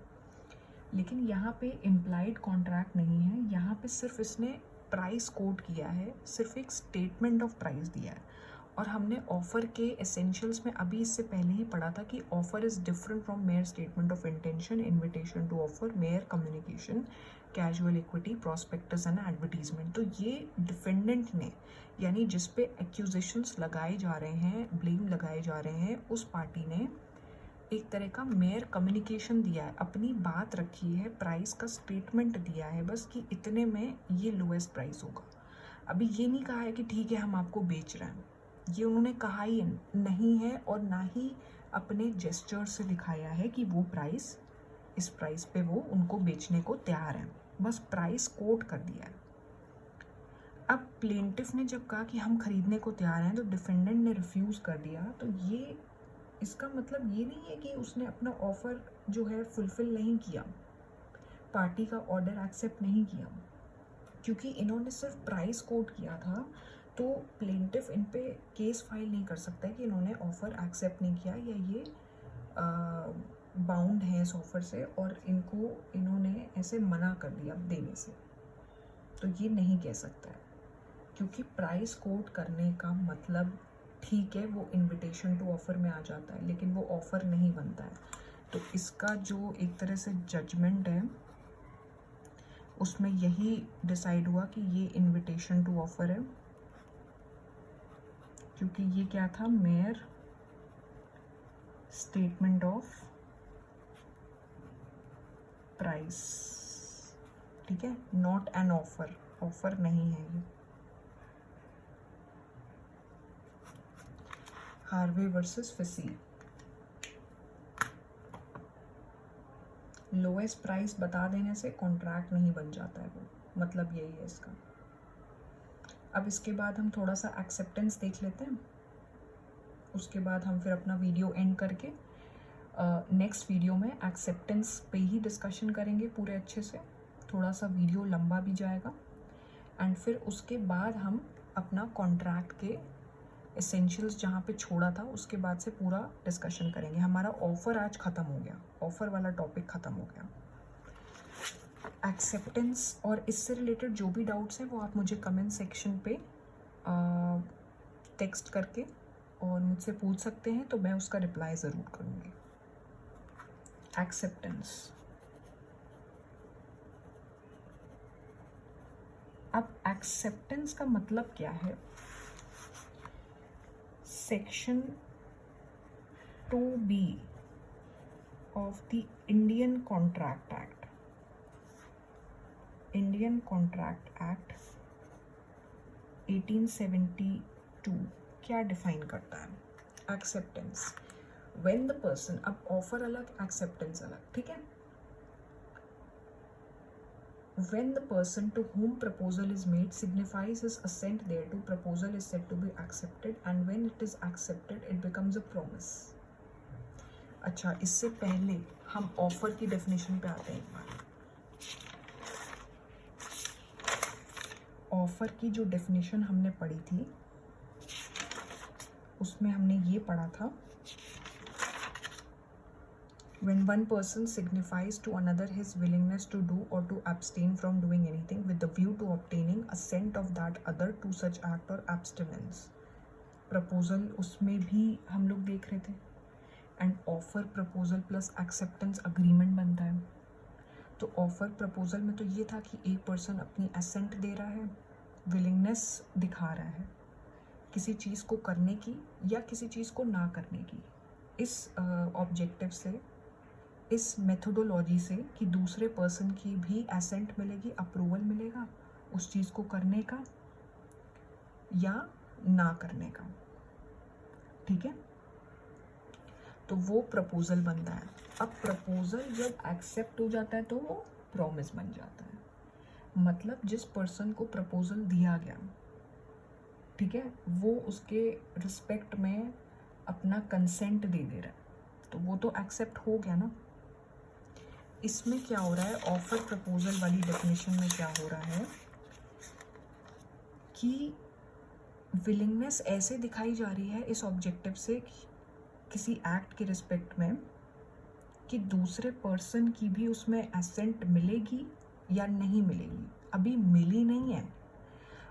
लेकिन यहाँ पे इम्प्लाइड कॉन्ट्रैक्ट नहीं है, यहाँ पे सिर्फ इसने प्राइस कोट किया है, सिर्फ एक स्टेटमेंट ऑफ प्राइस दिया है। और हमने ऑफ़र के एसेंशियल्स में अभी इससे पहले ही पढ़ा था कि offer is different from mere statement of intention, invitation to offer, mere communication, casual equity, prospectus and advertisement. तो ये डिफेंडेंट ने, यानी जिस पे एक्यूजेशंस लगाए जा रहे हैं, ब्लेम लगाए जा रहे हैं, उस पार्टी ने एक तरह का मेयर कम्युनिकेशन दिया है, अपनी बात रखी है, प्राइस का स्टेटमेंट दिया है बस, कि इतने में ये लोएस्ट प्राइस होगा। अभी ये नहीं कहा है कि ठीक है हम आपको बेच रहे हैं, ये उन्होंने कहा ही नहीं है, और ना ही अपने जेस्चर से दिखाया है कि वो प्राइस, इस प्राइस पे वो उनको बेचने को तैयार है, बस प्राइस कोट कर दिया है। अब प्लेंटिफ ने जब कहा कि हम खरीदने को तैयार हैं, तो डिफेंडेंट ने रिफ्यूज़ कर दिया। तो ये, इसका मतलब ये नहीं है कि उसने अपना ऑफ़र जो है फुलफ़िल नहीं किया, पार्टी का ऑर्डर एक्सेप्ट नहीं किया, क्योंकि इन्होंने सिर्फ प्राइस कोट किया था। तो प्लेंटिफ इन पे केस फाइल नहीं कर सकता है कि इन्होंने ऑफ़र एक्सेप्ट नहीं किया या ये बाउंड है इस ऑफ़र से, और इन्होंने ऐसे मना कर दिया देने से। तो ये नहीं कह सकता है, क्योंकि प्राइस कोट करने का मतलब, ठीक है वो इनविटेशन टू ऑफ़र में आ जाता है, लेकिन वो ऑफ़र नहीं बनता है। तो इसका जो एक तरह से जजमेंट है, उसमें यही डिसाइड हुआ कि ये इनविटेशन टू ऑफ़र है, क्योंकि ये क्या था, मेयर स्टेटमेंट ऑफ प्राइस। ठीक है, नॉट एन ऑफर, ऑफर नहीं है ये। Harvey versus fishy, lowest price बता देने से कॉन्ट्रैक्ट नहीं बन जाता है वो, मतलब यही है इसका। अब इसके बाद हम थोड़ा सा एक्सेप्टेंस देख लेते हैं, उसके बाद हम फिर अपना वीडियो एंड करके नेक्स्ट वीडियो में एक्सेप्टेंस पे ही डिस्कशन करेंगे पूरे अच्छे से, थोड़ा सा वीडियो लंबा भी जाएगा। एंड फिर उसके बाद हम अपना कॉन्ट्रैक्ट के एसेंशियल्स जहाँ पे छोड़ा था उसके बाद से पूरा डिस्कशन करेंगे। हमारा ऑफ़र आज ख़त्म हो गया, ऑफ़र वाला टॉपिक ख़त्म हो गया। एक्सेप्टेंस और इससे रिलेटेड जो भी डाउट्स हैं वो आप मुझे कमेंट सेक्शन पे टेक्स्ट करके और मुझसे पूछ सकते हैं, तो मैं उसका रिप्लाई ज़रूर करूँगी। एक्सेप्टेंस, अब एक्सेप्टेंस का मतलब क्या है? Section 2B of the Indian contract act, Indian contract act 1872 क्या डिफाइन करता है? एक्सेप्टेंस, व्हेन द पर्सन, अब ऑफर अलग, एक्सेप्टेंस अलग, ठीक है। When the person to whom proposal is made signifies his assent thereto, proposal is said to be accepted, and when it is accepted, it becomes a promise. अच्छा, इससे पहले हम offer की डेफिनेशन पे आते हैं एक बार। ऑफ़र की जो डेफिनेशन हमने पढ़ी थी उसमें हमने ये पढ़ा था, when one person signifies to another his willingness to do or to abstain from doing anything with the view to obtaining assent of that other to such act or abstinence. Proposal उसमें भी हम लोग देख रहे थे, and offer proposal plus acceptance agreement बनता है। तो ऑफर प्रपोजल में तो ये था कि एक पर्सन अपनी असेंट दे रहा है, विलिंगनेस दिखा रहा है किसी चीज़ को करने की या किसी चीज़ को ना करने की, इस ऑब्जेक्टिव से, इस मेथोडोलॉजी से कि दूसरे पर्सन की भी एसेंट मिलेगी, अप्रूवल मिलेगा उस चीज़ को करने का या ना करने का। ठीक है, तो वो प्रपोजल बनता है। अब प्रपोजल जब एक्सेप्ट हो जाता है तो वो प्रॉमिस बन जाता है। मतलब जिस पर्सन को प्रपोजल दिया गया, ठीक है, वो उसके रिस्पेक्ट में अपना कंसेंट दे रहा है, तो वो तो एक्सेप्ट हो गया ना। इसमें क्या हो रहा है, ऑफर प्रपोजल वाली डेफिनेशन में क्या हो रहा है कि विलिंगनेस ऐसे दिखाई जा रही है इस ऑब्जेक्टिव से किसी एक्ट के रिस्पेक्ट में कि दूसरे पर्सन की भी उसमें एसेंट मिलेगी या नहीं मिलेगी। अभी मिली नहीं है,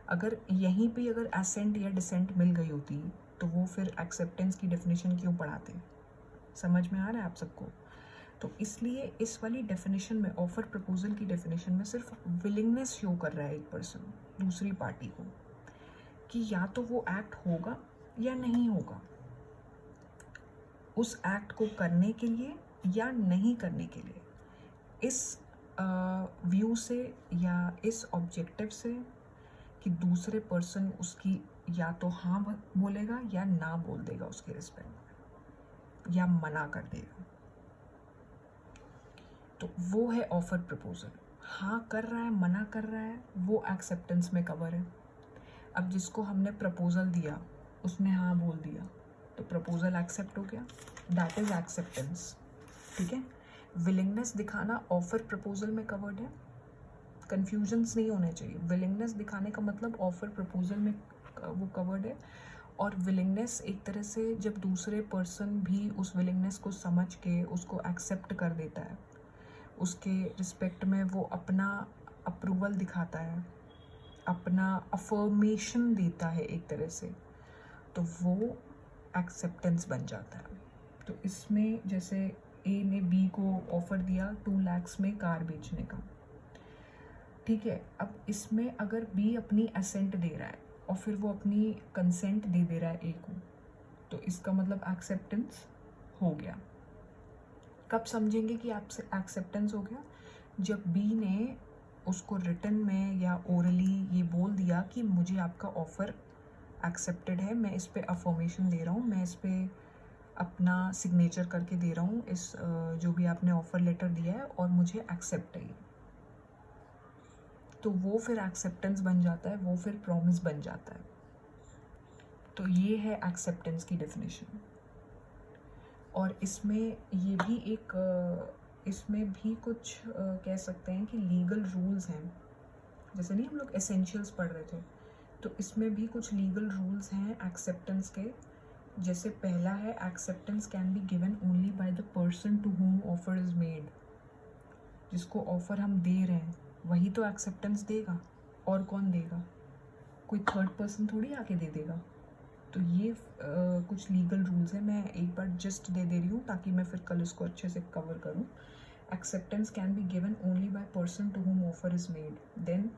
अगर यहीं पे अगर एसेंट या डिसेंट मिल गई होती तो वो फिर एक्सेप्टेंस की डेफिनेशन क्यों पढ़ाते। समझ में आ रहा है आप सबको? तो इसलिए इस वाली डेफिनेशन में, ऑफर प्रपोजल की डेफिनेशन में, सिर्फ विलिंगनेस शो कर रहा है एक पर्सन दूसरी पार्टी को कि या तो वो एक्ट होगा या नहीं होगा, उस एक्ट को करने के लिए या नहीं करने के लिए। इस व्यू से या इस ऑब्जेक्टिव से कि दूसरे पर्सन उसकी या तो हाँ बोलेगा या ना बोल देगा उसके रिस्पेक्ट में, या मना कर देगा। तो वो है ऑफर प्रपोजल। हाँ कर रहा है, मना कर रहा है, वो एक्सेप्टेंस में कवर है। अब जिसको हमने प्रपोजल दिया उसने हाँ बोल दिया तो प्रपोजल एक्सेप्ट हो गया, दैट इज एक्सेप्टेंस। ठीक है, विलिंगनेस दिखाना ऑफर प्रपोजल में कवर्ड है, कन्फ्यूजन्स नहीं होने चाहिए। विलिंगनेस दिखाने का मतलब ऑफर प्रपोजल में वो कवर्ड है, और विलिंगनेस एक तरह से जब दूसरे पर्सन भी उस विलिंगनेस को समझ के उसको एक्सेप्ट कर देता है, उसके रिस्पेक्ट में वो अपना अप्रूवल दिखाता है, अपना अफर्मेशन देता है एक तरह से, तो वो एक्सेप्टेंस बन जाता है। तो इसमें जैसे ए ने बी को ऑफ़र दिया 2 लाख में कार बेचने का, ठीक है। अब इसमें अगर बी अपनी एसेंट दे रहा है और फिर वो अपनी कंसेंट दे रहा है ए को, तो इसका मतलब एक्सेप्टेंस हो गया। कब समझेंगे कि आपसे एक्सेप्टेंस हो गया? जब बी ने उसको रिटन में या ओरली ये बोल दिया कि मुझे आपका ऑफ़र एक्सेप्टेड है, मैं इस पे अफर्मेशन दे रहा हूँ, मैं इस पे अपना सिग्नेचर करके दे रहा हूँ इस जो भी आपने ऑफ़र लेटर दिया है, और मुझे एक्सेप्ट है। तो वो फिर एक्सेप्टेंस बन जाता है, वो फिर प्रॉमिस बन जाता है। तो ये है एक्सेप्टेंस की डेफिनेशन। और इसमें ये भी एक इसमें भी कुछ कह सकते हैं कि लीगल रूल्स हैं। जैसे नहीं हम लोग एसेंशियल्स पढ़ रहे थे, तो इसमें भी कुछ लीगल रूल्स हैं एक्सेप्टेंस के। जैसे पहला है, acceptance can be given only by the person to whom offer is made. जिसको ऑफ़र हम दे रहे हैं वही तो एक्सेप्टेंस देगा, और कौन देगा? कोई थर्ड पर्सन थोड़ी आके दे देगा। तो ये कुछ लीगल रूल्स हैं, मैं एक बार जस्ट दे रही हूँ ताकि मैं फिर कल इसको अच्छे से कवर करूँ। Acceptance can be given only by person to whom offer is made, then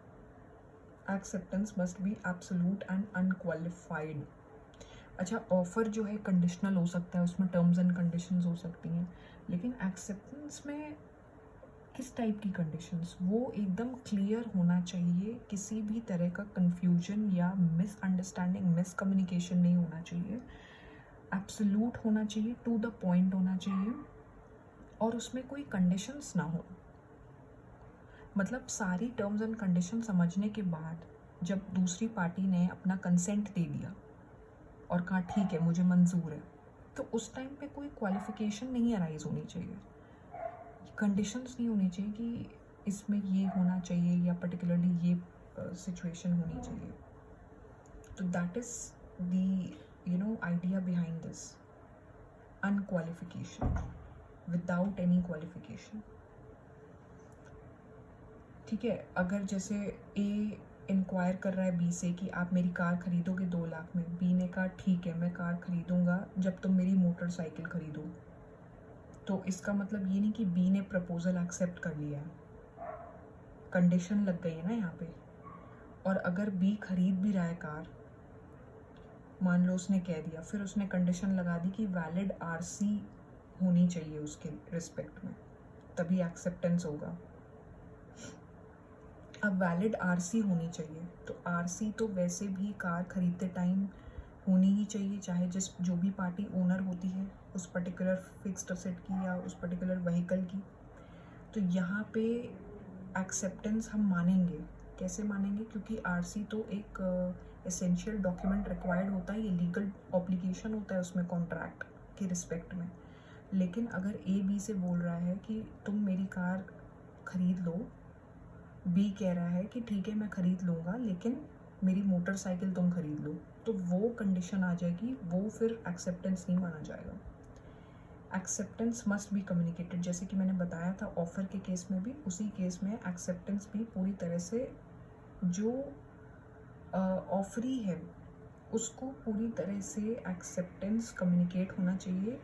acceptance must be absolute and unqualified. अच्छा, ऑफ़र जो है कंडीशनल हो सकता है, उसमें टर्म्स एंड कंडीशंस हो सकती हैं, लेकिन एक्सेप्टेंस में किस टाइप की कंडीशंस, वो एकदम क्लियर होना चाहिए। किसी भी तरह का कन्फ्यूजन या मिसअंडरस्टैंडिंग, मिसकम्युनिकेशन नहीं होना चाहिए। एब्सोल्यूट होना चाहिए, टू द पॉइंट होना चाहिए, और उसमें कोई कंडीशंस ना हो। मतलब सारी टर्म्स एंड कंडीशन समझने के बाद जब दूसरी पार्टी ने अपना कंसेंट दे दिया और कहा ठीक है मुझे मंजूर है, तो उस टाइम पे कोई क्वालिफिकेशन नहीं अराइज होनी चाहिए, कंडीशंस नहीं होनी चाहिए कि इसमें ये होना चाहिए या पर्टिकुलरली ये सिचुएशन होनी चाहिए। तो that is the idea behind this unqualification, without any qualification. ठीक है, अगर जैसे ए इंक्वायर कर रहा है बी से कि आप मेरी कार खरीदोगे 2 लाख में, बी ने कहा ठीक है मैं कार खरीदूंगा जब तुम मेरी मोटरसाइकिल खरीदो, तो इसका मतलब ये नहीं कि बी ने प्रपोजल एक्सेप्ट कर लिया है, कंडीशन लग गई है ना यहाँ पे। और अगर बी खरीद भी रहा है कार, मान लो उसने कह दिया, फिर उसने कंडीशन लगा दी कि वैलिड आरसी होनी चाहिए उसके रिस्पेक्ट में, तभी एक्सेप्टेंस होगा। अब वैलिड आरसी होनी चाहिए, तो आरसी तो वैसे भी कार खरीदते टाइम होनी ही चाहिए, चाहे जो भी पार्टी ओनर होती है उस पर्टिकुलर फिक्स्ड असेट की या उस पर्टिकुलर व्हीकल की। तो यहाँ पे एक्सेप्टेंस हम मानेंगे, कैसे मानेंगे, क्योंकि आरसी तो एक एसेंशियल डॉक्यूमेंट रिक्वायर्ड होता है, ये लीगल ऑब्लिगेशन होता है उसमें कॉन्ट्रैक्ट के रिस्पेक्ट में। लेकिन अगर ए बी से बोल रहा है कि तुम मेरी कार खरीद लो, बी कह रहा है कि ठीक है मैं खरीद लूँगा लेकिन मेरी मोटरसाइकिल तुम खरीद लो, तो वो कंडीशन आ जाएगी, वो फिर एक्सेप्टेंस नहीं माना जाएगा। एक्सेप्टेंस मस्ट बी कम्युनिकेटेड, जैसे कि मैंने बताया था ऑफ़र के केस में भी, उसी केस में एक्सेप्टेंस भी पूरी तरह से जो ऑफरी है उसको पूरी तरह से एक्सेप्टेंस कम्युनिकेट होना चाहिए,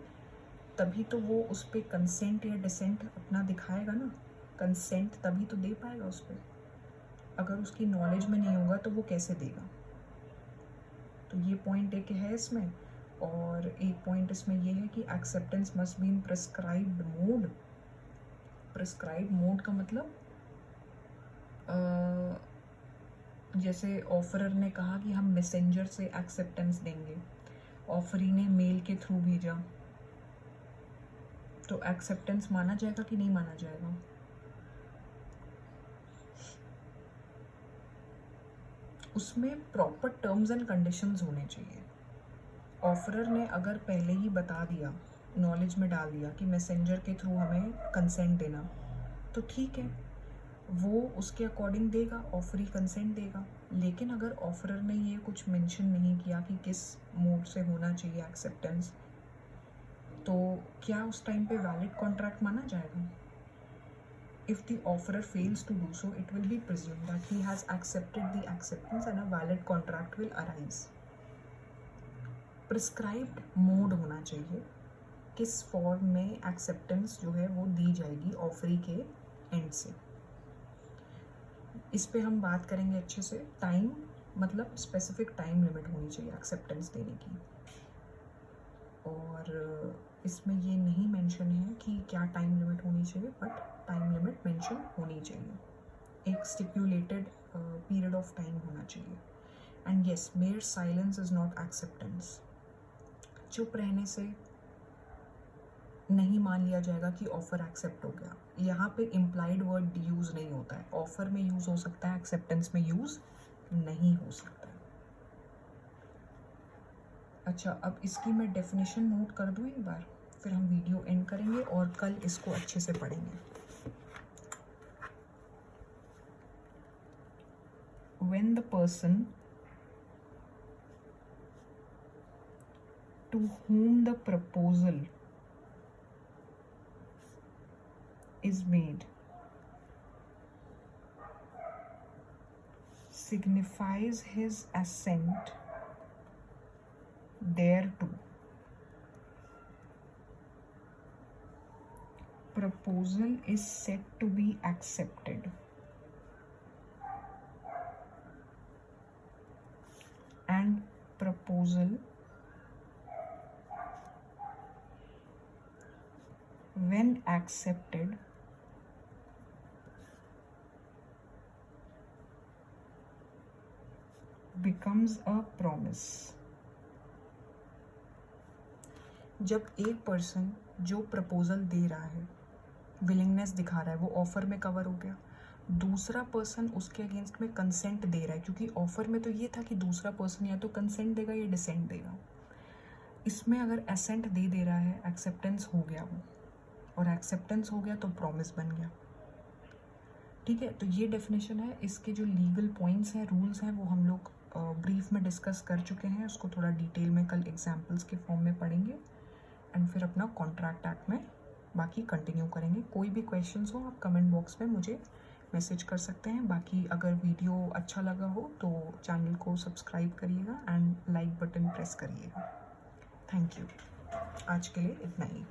तभी तो वो उस पर कंसेंट या डिसेंट अपना दिखाएगा ना। कंसेंट तभी तो दे पाएगा उस पर, अगर उसकी नॉलेज में नहीं होगा तो वो कैसे देगा। तो ये पॉइंट एक है इसमें, और एक पॉइंट इसमें ये है कि acceptance must be in prescribed mode. Prescribed mode का मतलब जैसे ऑफरर ने कहा कि हम मैसेंजर से एक्सेप्टेंस देंगे, ऑफरी ने मेल के थ्रू भेजा, तो एक्सेप्टेंस माना जाएगा कि नहीं माना जाएगा। उसमें प्रॉपर टर्म्स एंड कंडीशंस होने चाहिए। ऑफरर ने अगर पहले ही बता दिया, नॉलेज में डाल दिया कि मैसेंजर के थ्रू हमें कंसेंट देना, तो ठीक है, वो उसके अकॉर्डिंग देगा, ऑफरी कंसेंट देगा। लेकिन अगर ऑफरर ने ये कुछ मेंशन नहीं किया कि किस मोड से होना चाहिए एक्सेप्टेंस, तो क्या उस टाइम पे वैलिड कॉन्ट्रैक्ट माना जाएगा? If the offerer fails to do so, it will be presumed that he has accepted the acceptance and a valid contract will arise. Prescribed mode होना चाहिए, किस फॉर्म में एक्सेप्टेंस जो है वो दी जाएगी ऑफरी के एंड से। इस पे हम बात करेंगे अच्छे से। टाइम मतलब स्पेसिफिक टाइम लिमिट होनी चाहिए एक्सेप्टेंस देने की, और इसमें ये नहीं मेंशन है कि क्या टाइम लिमिट होनी चाहिए, बट टाइम लिमिट मेंशन होनी चाहिए, एक स्टिपुलेटेड पीरियड ऑफ टाइम होना चाहिए। And yes, mayor silence is not acceptance. चुप रहने से नहीं मान लिया जाएगा कि ऑफर एक्सेप्ट हो गया। यहाँ पे इम्प्लाइड वर्ड यूज़ नहीं होता है, ऑफर में यूज़ हो सकता है, एक्सेप्टेंस में यूज़ नहीं हो सकता है। अच्छा, अब इसकी मैं डेफिनेशन नोट कर दूँ एक बार, फिर हम वीडियो एंड करेंगे और कल इसको अच्छे से पढ़ेंगे। When the person to whom the proposal is made signifies his assent thereto, proposal is said to be accepted, and proposal when accepted becomes a promise। जब एक पर्सन जो प्रपोजल दे रहा है, विलिंगनेस दिखा रहा है, वो ऑफर में कवर हो गया। दूसरा पर्सन उसके अगेंस्ट में कंसेंट दे रहा है, क्योंकि ऑफर में तो ये था कि दूसरा पर्सन या तो कंसेंट देगा या डिसेंट देगा। इसमें अगर एसेंट दे रहा है, एक्सेप्टेंस हो गया वो, और एक्सेप्टेंस हो गया तो प्रॉमिस बन गया। ठीक है, तो ये डेफिनेशन है। इसके जो लीगल पॉइंट्स हैं, रूल्स हैं, वो हम लोग ब्रीफ में डिस्कस कर चुके हैं। उसको थोड़ा डिटेल में कल एग्जाम्पल्स के फॉर्म में पढ़ेंगे एंड फिर अपना कॉन्ट्रैक्ट एक्ट में बाकी कंटिन्यू करेंगे। कोई भी क्वेश्चंस हो आप कमेंट बॉक्स में मुझे मैसेज कर सकते हैं। बाकी अगर वीडियो अच्छा लगा हो तो चैनल को सब्सक्राइब करिएगा एंड लाइक बटन प्रेस करिएगा। Thank you. आज के लिए इतना ही।